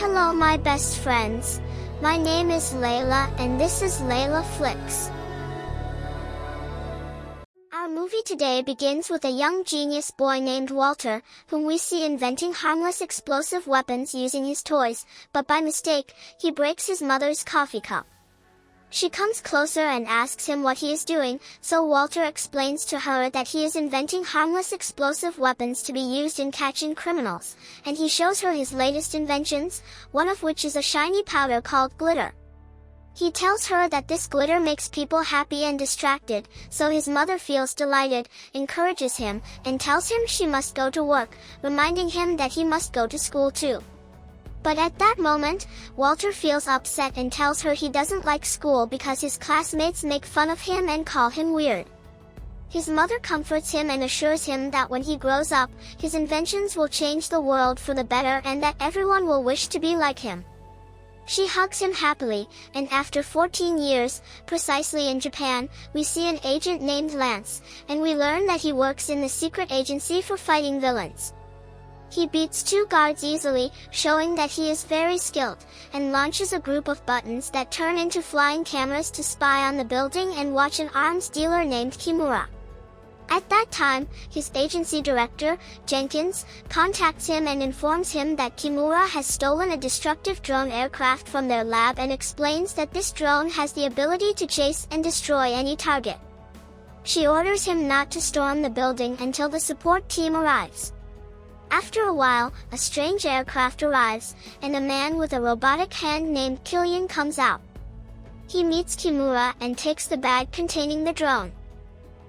Hello my best friends. My name is Layla and this is Layla Flicks. Our movie today begins with a young genius boy named Walter, whom we see inventing harmless explosive weapons using his toys, but by mistake, he breaks his mother's coffee cup. She comes closer and asks him what he is doing, so Walter explains to her that he is inventing harmless explosive weapons to be used in catching criminals, and he shows her his latest inventions, one of which is a shiny powder called glitter. He tells her that this glitter makes people happy and distracted, so his mother feels delighted, encourages him, and tells him she must go to work, reminding him that he must go to school too. But at that moment, Walter feels upset and tells her he doesn't like school because his classmates make fun of him and call him weird. His mother comforts him and assures him that when he grows up, his inventions will change the world for the better and that everyone will wish to be like him. She hugs him happily, and after 14 years, precisely in Japan, we see an agent named Lance, and we learn that he works in the secret agency for fighting villains. He beats 2 guards easily, showing that he is very skilled, and launches a group of buttons that turn into flying cameras to spy on the building and watch an arms dealer named Kimura. At that time, his agency director, Jenkins, contacts him and informs him that Kimura has stolen a destructive drone aircraft from their lab and explains that this drone has the ability to chase and destroy any target. She orders him not to storm the building until the support team arrives. After a while, a strange aircraft arrives, and a man with a robotic hand named Killian comes out. He meets Kimura and takes the bag containing the drone.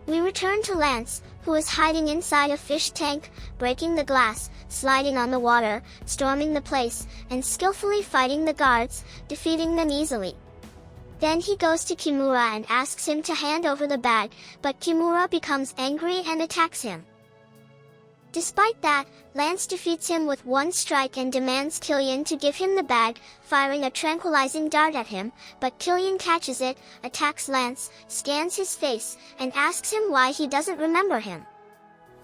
We return to Lance, who is hiding inside a fish tank, breaking the glass, sliding on the water, storming the place, and skillfully fighting the guards, defeating them easily. Then he goes to Kimura and asks him to hand over the bag, but Kimura becomes angry and attacks him. Despite that, Lance defeats him with 1 strike and demands Killian to give him the bag, firing a tranquilizing dart at him, but Killian catches it, attacks Lance, scans his face, and asks him why he doesn't remember him.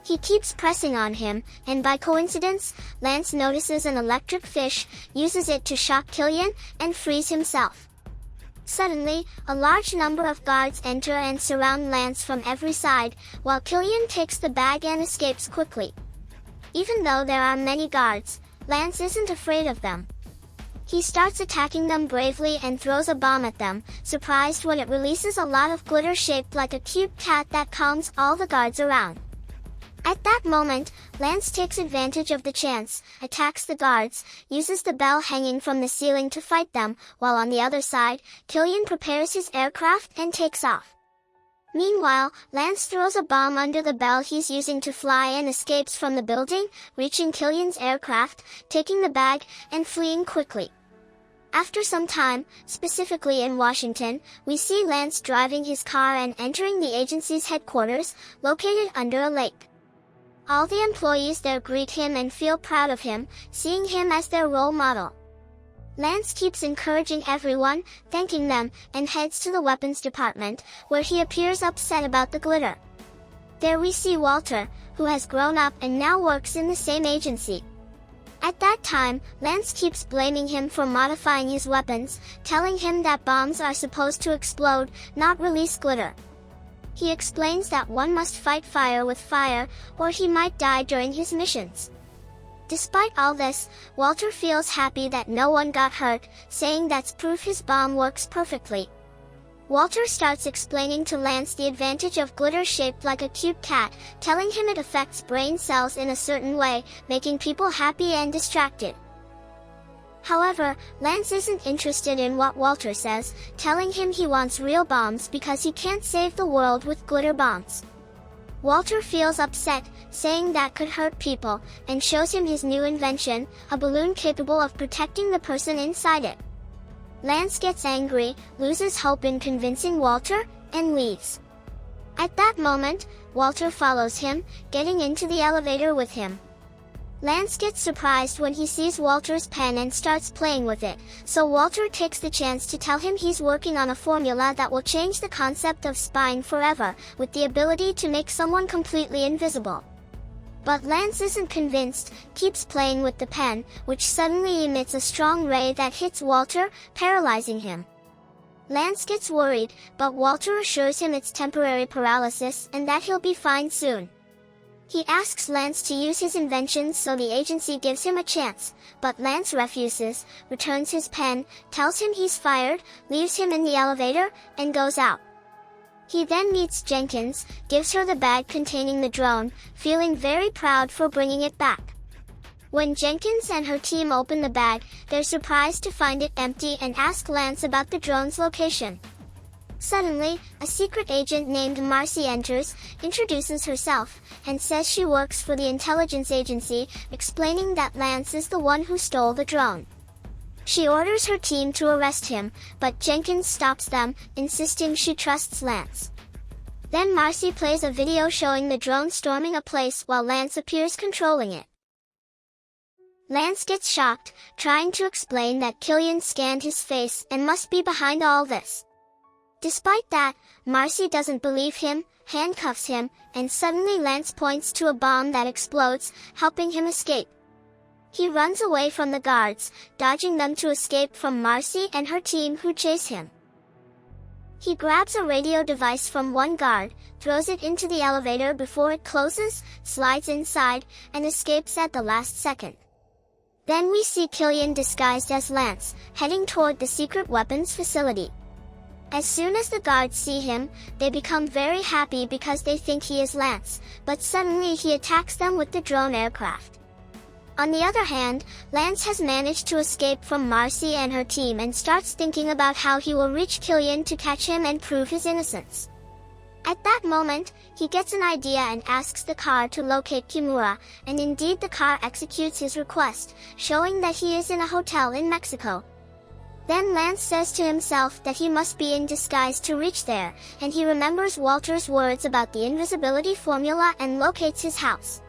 He keeps pressing on him, and by coincidence, Lance notices an electric fish, uses it to shock Killian, and frees himself. Suddenly, a large number of guards enter and surround Lance from every side, while Killian takes the bag and escapes quickly. Even though there are many guards, Lance isn't afraid of them. He starts attacking them bravely and throws a bomb at them, surprised when it releases a lot of glitter shaped like a cute cat that calms all the guards around. At that moment, Lance takes advantage of the chance, attacks the guards, uses the bell hanging from the ceiling to fight them, while on the other side, Killian prepares his aircraft and takes off. Meanwhile, Lance throws a bomb under the bell he's using to fly and escapes from the building, reaching Killian's aircraft, taking the bag, and fleeing quickly. After some time, specifically in Washington, we see Lance driving his car and entering the agency's headquarters, located under a lake. All the employees there greet him and feel proud of him, seeing him as their role model. Lance keeps encouraging everyone, thanking them, and heads to the weapons department, where he appears upset about the glitter. There we see Walter, who has grown up and now works in the same agency. At that time, Lance keeps blaming him for modifying his weapons, telling him that bombs are supposed to explode, not release glitter. He explains that one must fight fire with fire, or he might die during his missions. Despite all this, Walter feels happy that no one got hurt, saying that's proof his bomb works perfectly. Walter starts explaining to Lance the advantage of glitter shaped like a cute cat, telling him it affects brain cells in a certain way, making people happy and distracted. However, Lance isn't interested in what Walter says, telling him he wants real bombs because he can't save the world with glitter bombs. Walter feels upset, saying that could hurt people, and shows him his new invention, a balloon capable of protecting the person inside it. Lance gets angry, loses hope in convincing Walter, and leaves. At that moment, Walter follows him, getting into the elevator with him. Lance gets surprised when he sees Walter's pen and starts playing with it, so Walter takes the chance to tell him he's working on a formula that will change the concept of spying forever, with the ability to make someone completely invisible. But Lance isn't convinced, keeps playing with the pen, which suddenly emits a strong ray that hits Walter, paralyzing him. Lance gets worried, but Walter assures him it's temporary paralysis and that he'll be fine soon. He asks Lance to use his inventions so the agency gives him a chance, but Lance refuses, returns his pen, tells him he's fired, leaves him in the elevator, and goes out. He then meets Jenkins, gives her the bag containing the drone, feeling very proud for bringing it back. When Jenkins and her team open the bag, they're surprised to find it empty and ask Lance about the drone's location. Suddenly, a secret agent named Marcy enters, introduces herself, and says she works for the intelligence agency, explaining that Lance is the one who stole the drone. She orders her team to arrest him, but Jenkins stops them, insisting she trusts Lance. Then Marcy plays a video showing the drone storming a place while Lance appears controlling it. Lance gets shocked, trying to explain that Killian scanned his face and must be behind all this. Despite that, Marcy doesn't believe him, handcuffs him, and suddenly Lance points to a bomb that explodes, helping him escape. He runs away from the guards, dodging them to escape from Marcy and her team who chase him. He grabs a radio device from one guard, throws it into the elevator before it closes, slides inside, and escapes at the last second. Then we see Killian disguised as Lance, heading toward the secret weapons facility. As soon as the guards see him, they become very happy because they think he is Lance, but suddenly he attacks them with the drone aircraft. On the other hand, Lance has managed to escape from Marcy and her team and starts thinking about how he will reach Killian to catch him and prove his innocence. At that moment, he gets an idea and asks the car to locate Kimura, and indeed the car executes his request, showing that he is in a hotel in Mexico. Then Lance says to himself that he must be in disguise to reach there, and he remembers Walter's words about the invisibility formula and locates his house.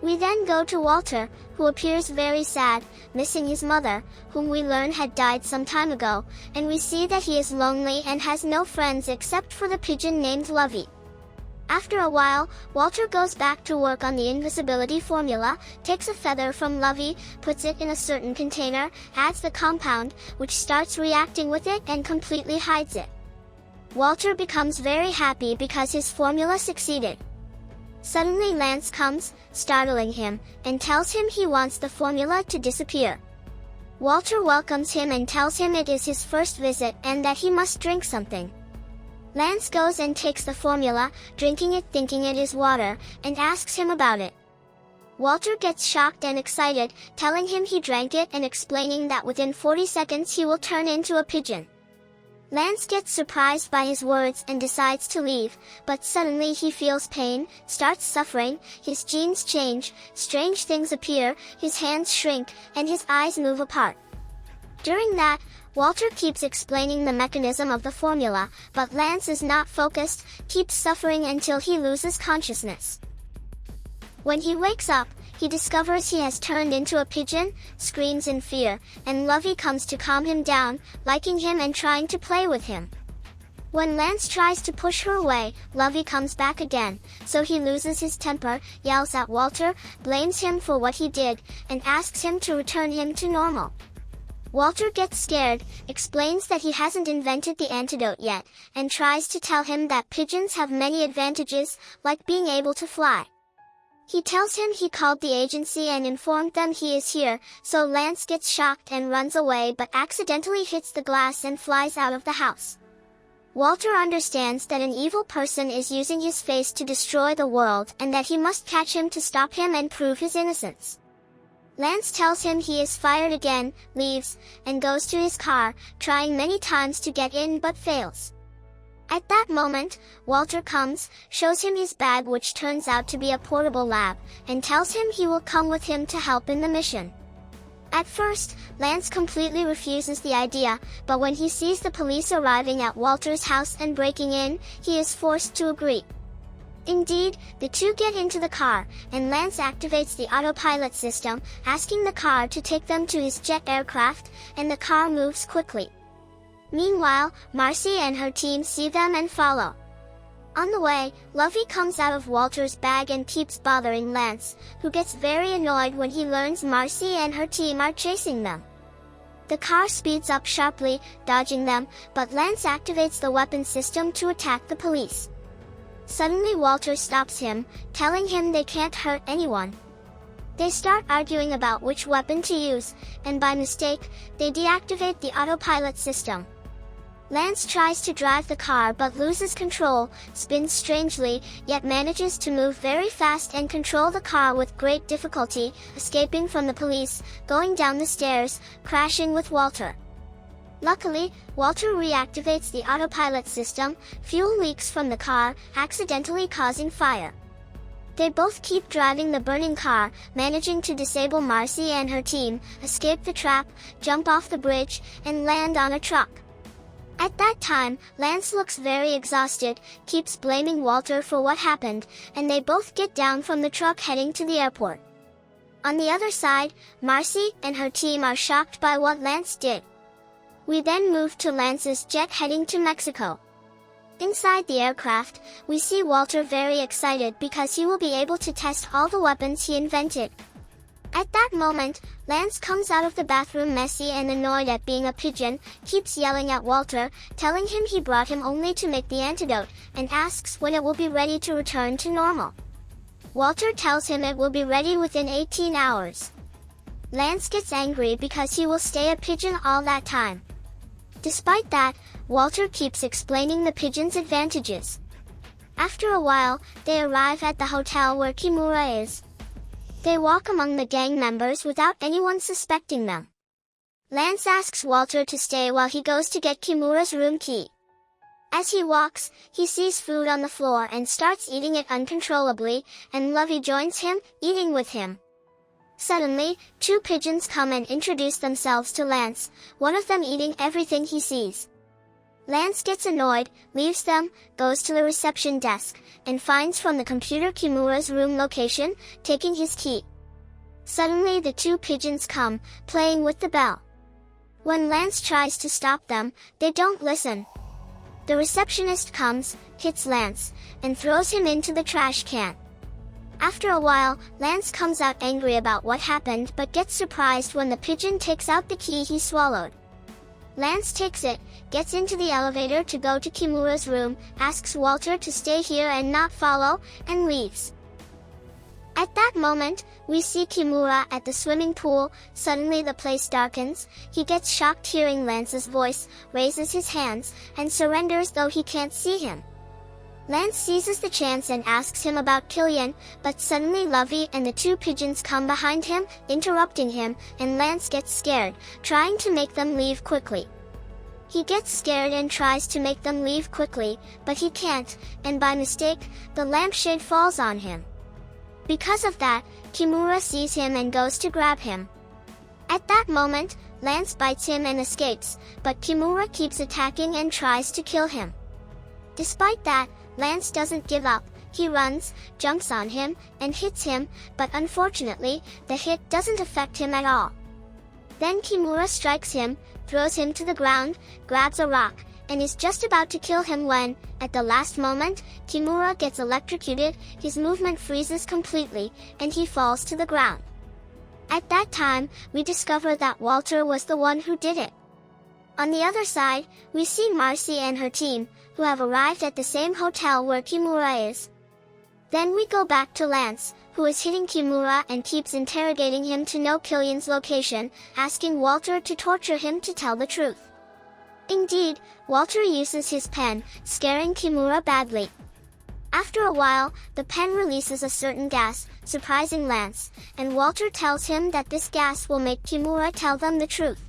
We then go to Walter, who appears very sad, missing his mother, whom we learn had died some time ago, and we see that he is lonely and has no friends except for the pigeon named Lovey. After a while, Walter goes back to work on the invisibility formula, takes a feather from Lovey, puts it in a certain container, adds the compound, which starts reacting with it and completely hides it. Walter becomes very happy because his formula succeeded. Suddenly Lance comes, startling him, and tells him he wants the formula to disappear. Walter welcomes him and tells him it is his first visit and that he must drink something. Lance goes and takes the formula, drinking it thinking it is water, and asks him about it. Walter gets shocked and excited, telling him he drank it and explaining that within 40 seconds he will turn into a pigeon. Lance gets surprised by his words and decides to leave, but suddenly he feels pain, starts suffering, his genes change, strange things appear, his hands shrink, and his eyes move apart. During that, Walter keeps explaining the mechanism of the formula, but Lance is not focused, keeps suffering until he loses consciousness. When he wakes up, he discovers he has turned into a pigeon, screams in fear, and Lovey comes to calm him down, liking him and trying to play with him. When Lance tries to push her away, Lovey comes back again, so he loses his temper, yells at Walter, blames him for what he did, and asks him to return him to normal. Walter gets scared, explains that he hasn't invented the antidote yet, and tries to tell him that pigeons have many advantages, like being able to fly. He tells him he called the agency and informed them he is here, so Lance gets shocked and runs away but accidentally hits the glass and flies out of the house. Walter understands that an evil person is using his face to destroy the world and that he must catch him to stop him and prove his innocence. Lance tells him he is fired again, leaves, and goes to his car, trying many times to get in but fails. At that moment, Walter comes, shows him his bag which turns out to be a portable lab, and tells him he will come with him to help in the mission. At first, Lance completely refuses the idea, but when he sees the police arriving at Walter's house and breaking in, he is forced to agree. Indeed, the two get into the car, and Lance activates the autopilot system, asking the car to take them to his jet aircraft, and the car moves quickly. Meanwhile, Marcy and her team see them and follow. On the way, Lovey comes out of Walter's bag and keeps bothering Lance, who gets very annoyed when he learns Marcy and her team are chasing them. The car speeds up sharply, dodging them, but Lance activates the weapon system to attack the police. Suddenly Walter stops him, telling him they can't hurt anyone. They start arguing about which weapon to use, and by mistake, they deactivate the autopilot system. Lance tries to drive the car but loses control, spins strangely, yet manages to move very fast and control the car with great difficulty, escaping from the police, going down the stairs, crashing with Walter. Luckily, Walter reactivates the autopilot system, fuel leaks from the car, accidentally causing fire. They both keep driving the burning car, managing to disable Marcy and her team, escape the trap, jump off the bridge, and land on a truck. At that time, Lance looks very exhausted, keeps blaming Walter for what happened, and they both get down from the truck heading to the airport. On the other side, Marcy and her team are shocked by what Lance did. We then move to Lance's jet heading to Mexico. Inside the aircraft, we see Walter very excited because he will be able to test all the weapons he invented. At that moment, Lance comes out of the bathroom messy and annoyed at being a pigeon, keeps yelling at Walter, telling him he brought him only to make the antidote, and asks when it will be ready to return to normal. Walter tells him it will be ready within 18 hours. Lance gets angry because he will stay a pigeon all that time. Despite that, Walter keeps explaining the pigeon's advantages. After a while, they arrive at the hotel where Kimura is. They walk among the gang members without anyone suspecting them. Lance asks Walter to stay while he goes to get Kimura's room key. As he walks, he sees food on the floor and starts eating it uncontrollably, and Lovey joins him, eating with him. Suddenly, two pigeons come and introduce themselves to Lance, one of them eating everything he sees. Lance gets annoyed, leaves them, goes to the reception desk, and finds from the computer Kimura's room location, taking his key. Suddenly the two pigeons come, playing with the bell. When Lance tries to stop them, they don't listen. The receptionist comes, hits Lance, and throws him into the trash can. After a while, Lance comes out angry about what happened but gets surprised when the pigeon takes out the key he swallowed. Lance takes it, gets into the elevator to go to Kimura's room, asks Walter to stay here and not follow, and leaves. At that moment, we see Kimura at the swimming pool. Suddenly the place darkens, he gets shocked hearing Lance's voice, raises his hands, and surrenders though he can't see him. Lance seizes the chance and asks him about Killian, but suddenly Lovey and the two pigeons come behind him, interrupting him, and Lance gets scared, trying to make them leave quickly. He gets scared and tries to make them leave quickly, but he can't, and by mistake, the lampshade falls on him. Because of that, Kimura sees him and goes to grab him. At that moment, Lance bites him and escapes, but Kimura keeps attacking and tries to kill him. Despite that, Lance doesn't give up. He runs, jumps on him, and hits him, but unfortunately, the hit doesn't affect him at all. Then Kimura strikes him, throws him to the ground, grabs a rock, and is just about to kill him when, at the last moment, Kimura gets electrocuted, his movement freezes completely, and he falls to the ground. At that time, we discover that Walter was the one who did it. On the other side, we see Marcy and her team, who have arrived at the same hotel where Kimura is. Then we go back to Lance, who is hitting Kimura and keeps interrogating him to know Killian's location, asking Walter to torture him to tell the truth. Indeed, Walter uses his pen, scaring Kimura badly. After a while, the pen releases a certain gas, surprising Lance, and Walter tells him that this gas will make Kimura tell them the truth.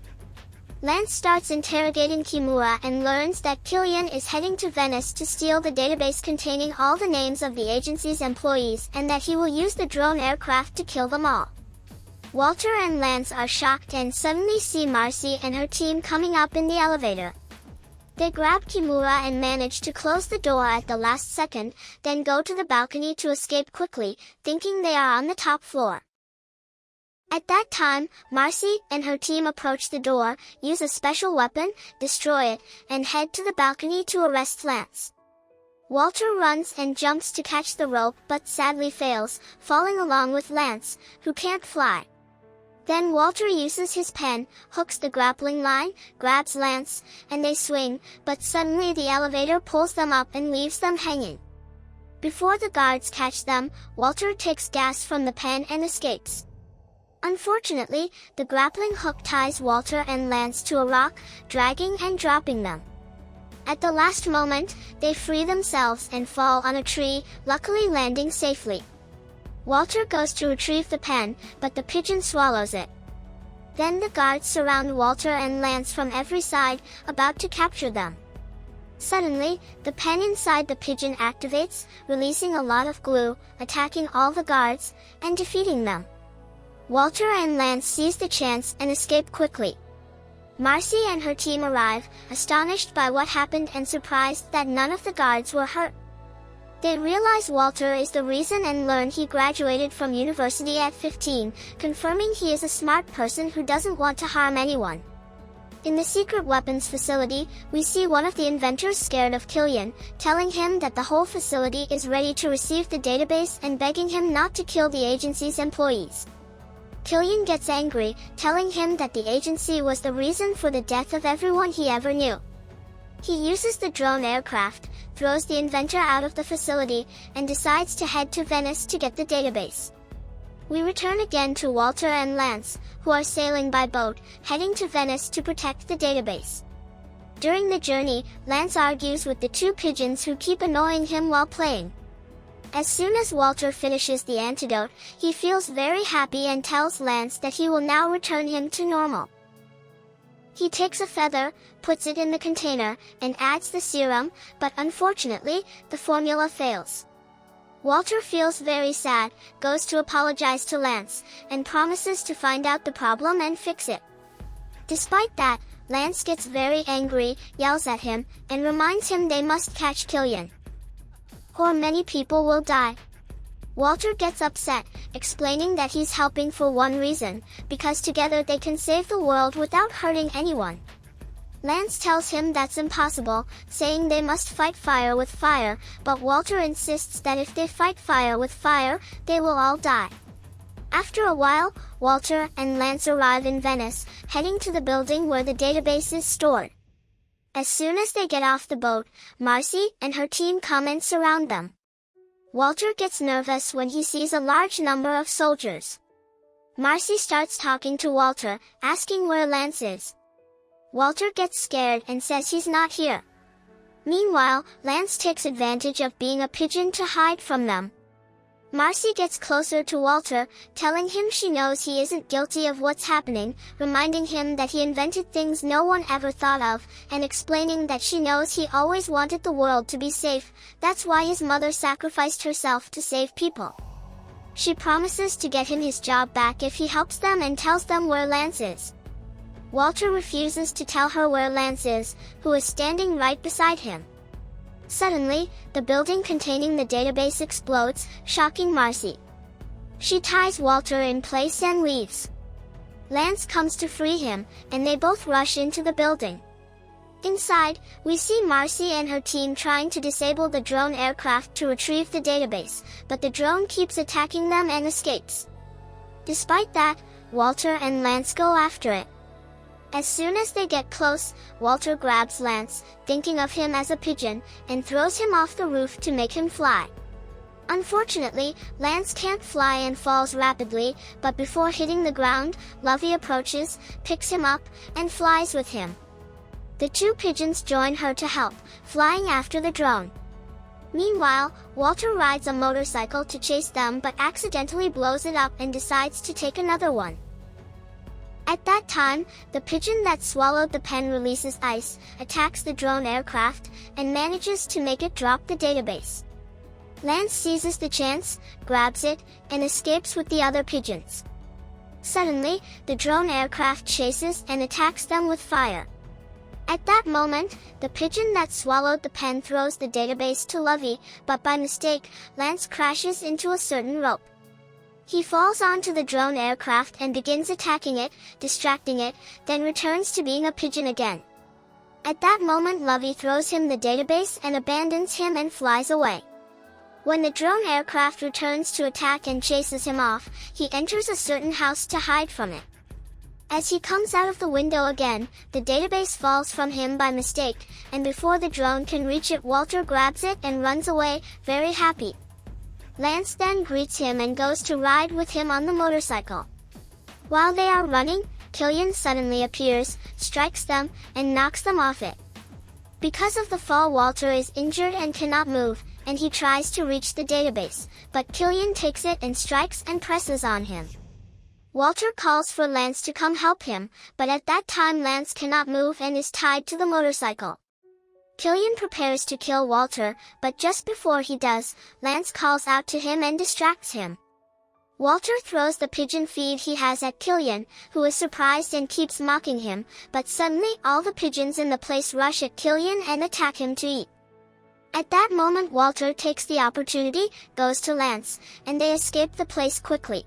Lance starts interrogating Kimura and learns that Killian is heading to Venice to steal the database containing all the names of the agency's employees and that he will use the drone aircraft to kill them all. Walter and Lance are shocked and suddenly see Marcy and her team coming up in the elevator. They grab Kimura and manage to close the door at the last second, then go to the balcony to escape quickly, thinking they are on the top floor. At that time, Marcy and her team approach the door, use a special weapon, destroy it, and head to the balcony to arrest Lance. Walter runs and jumps to catch the rope but sadly fails, falling along with Lance, who can't fly. Then Walter uses his pen, hooks the grappling line, grabs Lance, and they swing, but suddenly the elevator pulls them up and leaves them hanging. Before the guards catch them, Walter takes gas from the pen and escapes. Unfortunately, the grappling hook ties Walter and Lance to a rock, dragging and dropping them. At the last moment, they free themselves and fall on a tree, luckily landing safely. Walter goes to retrieve the pen, but the pigeon swallows it. Then the guards surround Walter and Lance from every side, about to capture them. Suddenly, the pen inside the pigeon activates, releasing a lot of glue, attacking all the guards, and defeating them. Walter and Lance seize the chance and escape quickly. Marcy and her team arrive, astonished by what happened and surprised that none of the guards were hurt. They realize Walter is the reason and learn he graduated from university at 15, confirming he is a smart person who doesn't want to harm anyone. In the secret weapons facility, we see one of the inventors scared of Killian, telling him that the whole facility is ready to receive the database and begging him not to kill the agency's employees. Killian gets angry, telling him that the agency was the reason for the death of everyone he ever knew. He uses the drone aircraft, throws the inventor out of the facility, and decides to head to Venice to get the database. We return again to Walter and Lance, who are sailing by boat, heading to Venice to protect the database. During the journey, Lance argues with the two pigeons who keep annoying him while playing. As soon as Walter finishes the antidote, he feels very happy and tells Lance that he will now return him to normal. He takes a feather, puts it in the container, and adds the serum, but unfortunately, the formula fails. Walter feels very sad, goes to apologize to Lance, and promises to find out the problem and fix it. Despite that, Lance gets very angry, yells at him, and reminds him they must catch Killian, or many people will die. Walter gets upset, explaining that he's helping for one reason, because together they can save the world without hurting anyone. Lance tells him that's impossible, saying they must fight fire with fire, but Walter insists that if they fight fire with fire, they will all die. After a while, Walter and Lance arrive in Venice, heading to the building where the database is stored. As soon as they get off the boat, Marcy and her team come and surround them. Walter gets nervous when he sees a large number of soldiers. Marcy starts talking to Walter, asking where Lance is. Walter gets scared and says he's not here. Meanwhile, Lance takes advantage of being a pigeon to hide from them. Marcy gets closer to Walter, telling him she knows he isn't guilty of what's happening, reminding him that he invented things no one ever thought of, and explaining that she knows he always wanted the world to be safe, that's why his mother sacrificed herself to save people. She promises to get him his job back if he helps them and tells them where Lance is. Walter refuses to tell her where Lance is, who is standing right beside him. Suddenly, the building containing the database explodes, shocking Marcy. She ties Walter in place and leaves. Lance comes to free him, and they both rush into the building. Inside, we see Marcy and her team trying to disable the drone aircraft to retrieve the database, but the drone keeps attacking them and escapes. Despite that, Walter and Lance go after it. As soon as they get close, Walter grabs Lance, thinking of him as a pigeon, and throws him off the roof to make him fly. Unfortunately, Lance can't fly and falls rapidly, but before hitting the ground, Lovey approaches, picks him up, and flies with him. The two pigeons join her to help, flying after the drone. Meanwhile, Walter rides a motorcycle to chase them but accidentally blows it up and decides to take another one. At that time, the pigeon that swallowed the pen releases ice, attacks the drone aircraft, and manages to make it drop the database. Lance seizes the chance, grabs it, and escapes with the other pigeons. Suddenly, the drone aircraft chases and attacks them with fire. At that moment, the pigeon that swallowed the pen throws the database to Lovey, but by mistake, Lance crashes into a certain rope. He falls onto the drone aircraft and begins attacking it, distracting it, then returns to being a pigeon again. At that moment Lovey throws him the database and abandons him and flies away. When the drone aircraft returns to attack and chases him off, he enters a certain house to hide from it. As he comes out of the window again, the database falls from him by mistake, and before the drone can reach it, Walter grabs it and runs away, very happy. Lance then greets him and goes to ride with him on the motorcycle. While they are running, Killian suddenly appears, strikes them, and knocks them off it. Because of the fall, Walter is injured and cannot move, and he tries to reach the database, but Killian takes it and strikes and presses on him. Walter calls for Lance to come help him, but at that time Lance cannot move and is tied to the motorcycle. Killian prepares to kill Walter, but just before he does, Lance calls out to him and distracts him. Walter throws the pigeon feed he has at Killian, who is surprised and keeps mocking him, but suddenly all the pigeons in the place rush at Killian and attack him to eat. At that moment Walter takes the opportunity, goes to Lance, and they escape the place quickly.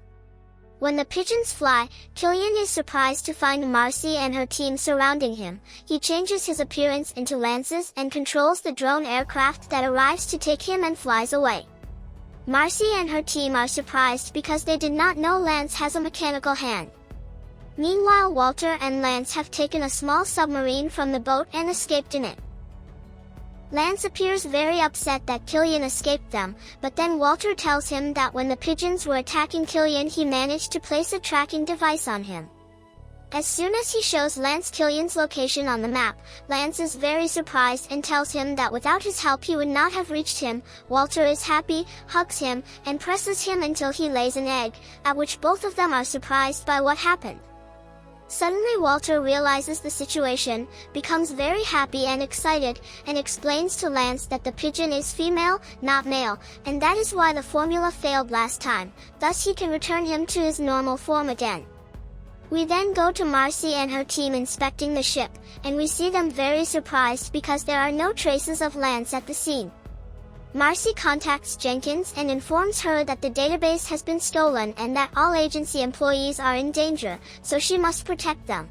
When the pigeons fly, Killian is surprised to find Marcy and her team surrounding him. He changes his appearance into Lance's and controls the drone aircraft that arrives to take him and flies away. Marcy and her team are surprised because they did not know Lance has a mechanical hand. Meanwhile, Walter and Lance have taken a small submarine from the boat and escaped in it. Lance appears very upset that Killian escaped them, but then Walter tells him that when the pigeons were attacking Killian, he managed to place a tracking device on him. As soon as he shows Lance Killian's location on the map, Lance is very surprised and tells him that without his help he would not have reached him. Walter is happy, hugs him, and presses him until he lays an egg, at which both of them are surprised by what happened. Suddenly Walter realizes the situation, becomes very happy and excited, and explains to Lance that the pigeon is female, not male, and that is why the formula failed last time, thus he can return him to his normal form again. We then go to Marcy and her team inspecting the ship, and we see them very surprised because there are no traces of Lance at the scene. Marcy contacts Jenkins and informs her that the database has been stolen and that all agency employees are in danger, so she must protect them.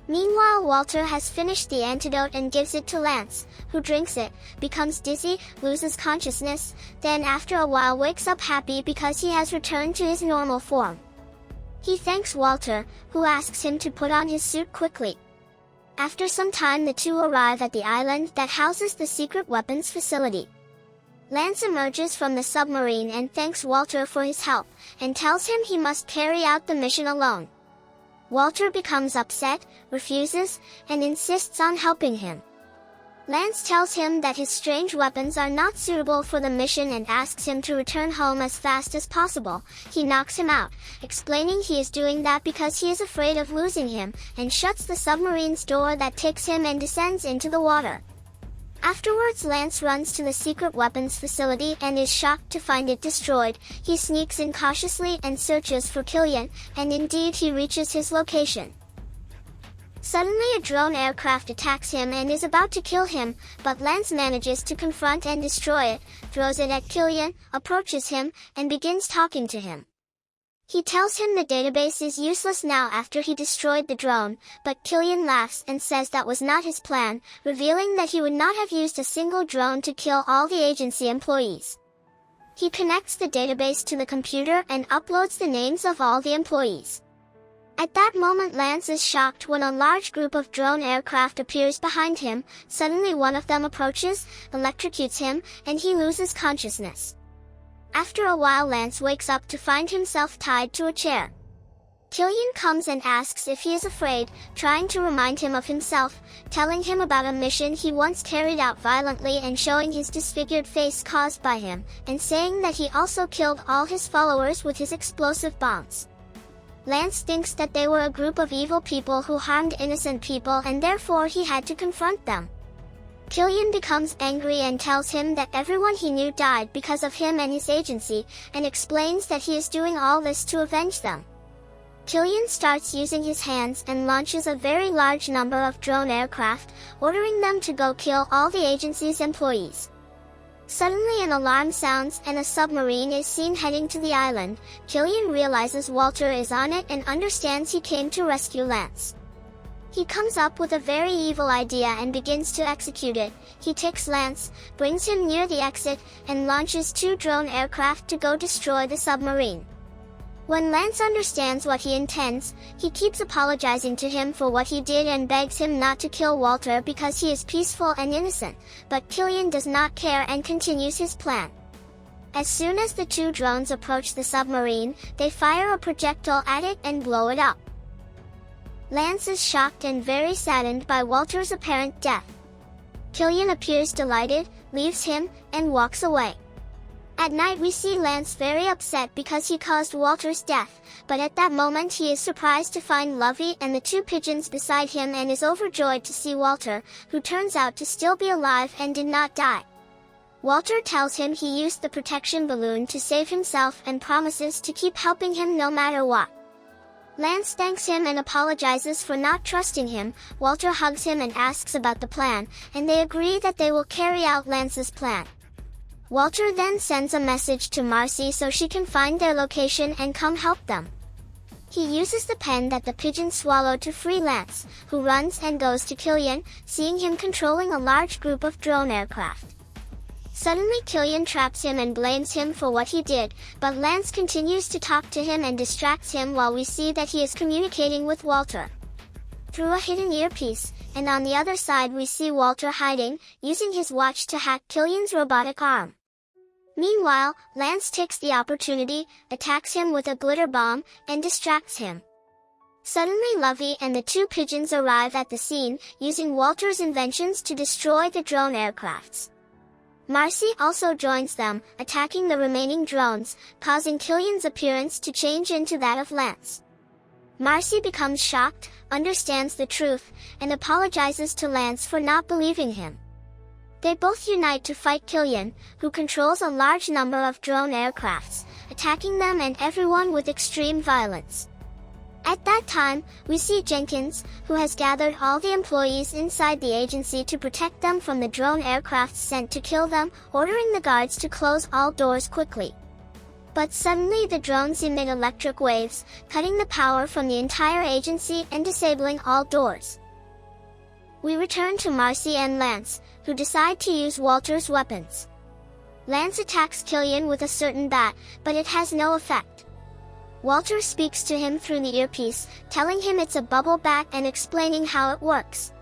Meanwhile, Walter has finished the antidote and gives it to Lance, who drinks it, becomes dizzy, loses consciousness, then after a while wakes up happy because he has returned to his normal form. He thanks Walter, who asks him to put on his suit quickly. After some time, the two arrive at the island that houses the secret weapons facility. Lance emerges from the submarine and thanks Walter for his help, and tells him he must carry out the mission alone. Walter becomes upset, refuses, and insists on helping him. Lance tells him that his strange weapons are not suitable for the mission and asks him to return home as fast as possible. He knocks him out, explaining he is doing that because he is afraid of losing him, and shuts the submarine's door that takes him and descends into the water. Afterwards, Lance runs to the secret weapons facility and is shocked to find it destroyed. He sneaks in cautiously and searches for Killian, and indeed he reaches his location. Suddenly a drone aircraft attacks him and is about to kill him, but Lance manages to confront and destroy it, throws it at Killian, approaches him, and begins talking to him. He tells him the database is useless now after he destroyed the drone, but Killian laughs and says that was not his plan, revealing that he would not have used a single drone to kill all the agency employees. He connects the database to the computer and uploads the names of all the employees. At that moment, Lance is shocked when a large group of drone aircraft appears behind him. Suddenly one of them approaches, electrocutes him, and he loses consciousness. After a while, Lance wakes up to find himself tied to a chair. Killian comes and asks if he is afraid, trying to remind him of himself, telling him about a mission he once carried out violently and showing his disfigured face caused by him, and saying that he also killed all his followers with his explosive bombs. Lance thinks that they were a group of evil people who harmed innocent people and therefore he had to confront them. Killian becomes angry and tells him that everyone he knew died because of him and his agency, and explains that he is doing all this to avenge them. Killian starts using his hands and launches a very large number of drone aircraft, ordering them to go kill all the agency's employees. Suddenly an alarm sounds and a submarine is seen heading to the island. Killian realizes Walter is on it and understands he came to rescue Lance. He comes up with a very evil idea and begins to execute it. He takes Lance, brings him near the exit, and launches 2 drone aircraft to go destroy the submarine. When Lance understands what he intends, he keeps apologizing to him for what he did and begs him not to kill Walter because he is peaceful and innocent, but Killian does not care and continues his plan. As soon as the 2 drones approach the submarine, they fire a projectile at it and blow it up. Lance is shocked and very saddened by Walter's apparent death. Killian appears delighted, leaves him, and walks away. At night we see Lance very upset because he caused Walter's death, but at that moment he is surprised to find Lovey and the 2 pigeons beside him and is overjoyed to see Walter, who turns out to still be alive and did not die. Walter tells him he used the protection balloon to save himself and promises to keep helping him no matter what. Lance thanks him and apologizes for not trusting him. Walter hugs him and asks about the plan, and they agree that they will carry out Lance's plan. Walter then sends a message to Marcy so she can find their location and come help them. He uses the pen that the pigeon swallowed to free Lance, who runs and goes to Killian, seeing him controlling a large group of drone aircraft. Suddenly Killian traps him and blames him for what he did, but Lance continues to talk to him and distracts him while we see that he is communicating with Walter through a hidden earpiece, and on the other side we see Walter hiding, using his watch to hack Killian's robotic arm. Meanwhile, Lance takes the opportunity, attacks him with a glitter bomb, and distracts him. Suddenly Lovey and the 2 pigeons arrive at the scene, using Walter's inventions to destroy the drone aircrafts. Marcy also joins them, attacking the remaining drones, causing Killian's appearance to change into that of Lance. Marcy becomes shocked, understands the truth, and apologizes to Lance for not believing him. They both unite to fight Killian, who controls a large number of drone aircrafts, attacking them and everyone with extreme violence. At that time, we see Jenkins, who has gathered all the employees inside the agency to protect them from the drone aircraft sent to kill them, ordering the guards to close all doors quickly. But suddenly the drones emit electric waves, cutting the power from the entire agency and disabling all doors. We return to Marcy and Lance, who decide to use Walter's weapons. Lance attacks Killian with a certain bat, but it has no effect. Walter speaks to him through the earpiece, telling him it's a bubble bat and explaining how it works.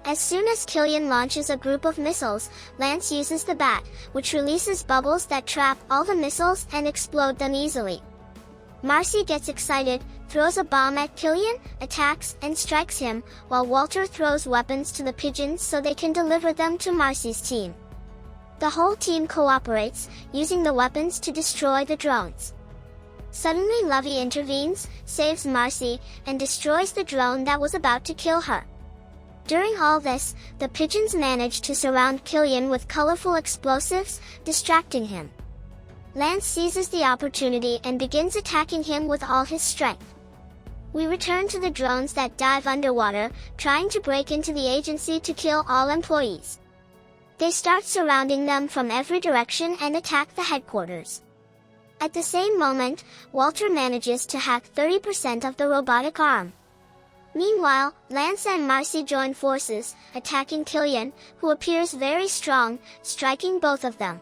As soon as Killian launches a group of missiles, Lance uses the bat, which releases bubbles that trap all the missiles and explode them easily. Marcy gets excited, throws a bomb at Killian, attacks, and strikes him, while Walter throws weapons to the pigeons so they can deliver them to Marcy's team. The whole team cooperates, using the weapons to destroy the drones. Suddenly Lovey intervenes, saves Marcy, and destroys the drone that was about to kill her. During all this, the pigeons manage to surround Killian with colorful explosives, distracting him. Lance seizes the opportunity and begins attacking him with all his strength. We return to the drones that dive underwater, trying to break into the agency to kill all employees. They start surrounding them from every direction and attack the headquarters. At the same moment, Walter manages to hack 30% of the robotic arm. Meanwhile, Lance and Marcy join forces, attacking Killian, who appears very strong, striking both of them.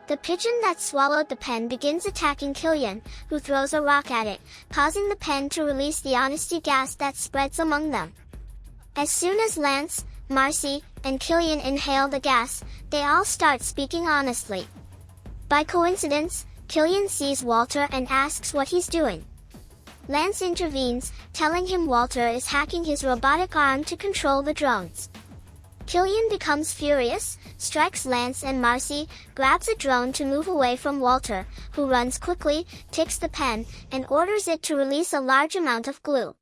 The pigeon that swallowed the pen begins attacking Killian, who throws a rock at it, causing the pen to release the honesty gas that spreads among them. As soon as Lance, Marcy, and Killian inhale the gas, they all start speaking honestly. By coincidence, Killian sees Walter and asks what he's doing. Lance intervenes, telling him Walter is hacking his robotic arm to control the drones. Killian becomes furious, strikes Lance and Marcy, grabs a drone to move away from Walter, who runs quickly, takes the pen, and orders it to release a large amount of glue.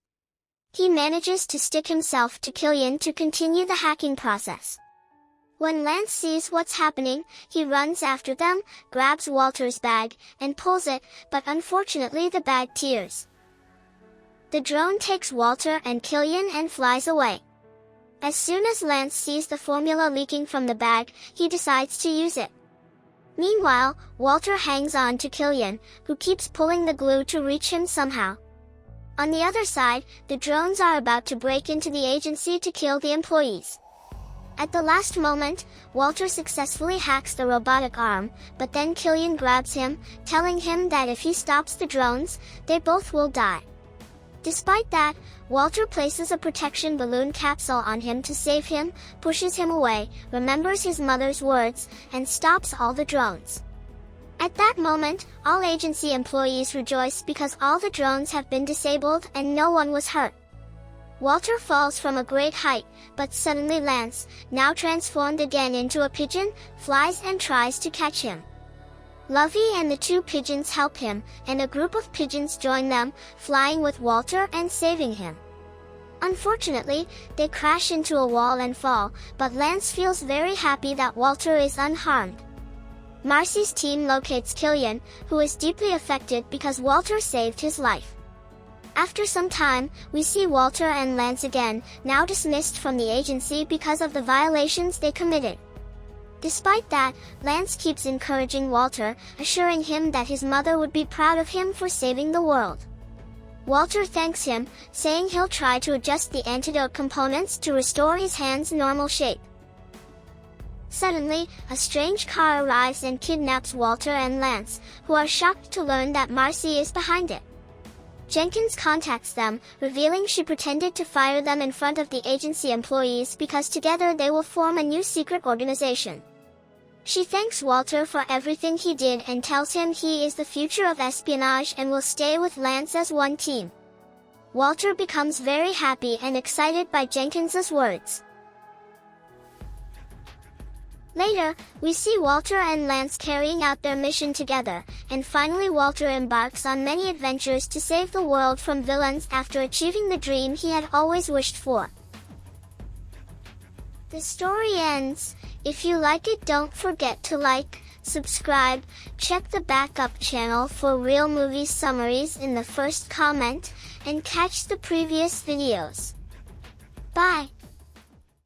He manages to stick himself to Killian to continue the hacking process. When Lance sees what's happening, he runs after them, grabs Walter's bag, and pulls it, but unfortunately the bag tears. The drone takes Walter and Killian and flies away. As soon as Lance sees the formula leaking from the bag, he decides to use it. Meanwhile, Walter hangs on to Killian, who keeps pulling the glue to reach him somehow. On the other side, the drones are about to break into the agency to kill the employees. At the last moment, Walter successfully hacks the robotic arm, but then Killian grabs him, telling him that if he stops the drones, they both will die. Despite that, Walter places a protection balloon capsule on him to save him, pushes him away, remembers his mother's words, and stops all the drones. At that moment, all agency employees rejoice because all the drones have been disabled and no one was hurt. Walter falls from a great height, but suddenly Lance, now transformed again into a pigeon, flies and tries to catch him. Lovey and the two pigeons help him, and a group of pigeons join them, flying with Walter and saving him. Unfortunately, they crash into a wall and fall, but Lance feels very happy that Walter is unharmed. Marcy's team locates Killian, who is deeply affected because Walter saved his life. After some time, we see Walter and Lance again, now dismissed from the agency because of the violations they committed. Despite that, Lance keeps encouraging Walter, assuring him that his mother would be proud of him for saving the world. Walter thanks him, saying he'll try to adjust the antidote components to restore his hand's normal shape. Suddenly, a strange car arrives and kidnaps Walter and Lance, who are shocked to learn that Marcy is behind it. Jenkins contacts them, revealing she pretended to fire them in front of the agency employees because together they will form a new secret organization. She thanks Walter for everything he did and tells him he is the future of espionage and will stay with Lance as one team. Walter becomes very happy and excited by Jenkins's words. Later, we see Walter and Lance carrying out their mission together, and finally Walter embarks on many adventures to save the world from villains after achieving the dream he had always wished for. The story ends. If you like it, don't forget to like, subscribe, check the backup channel for real movie summaries in the first comment, and catch the previous videos. Bye!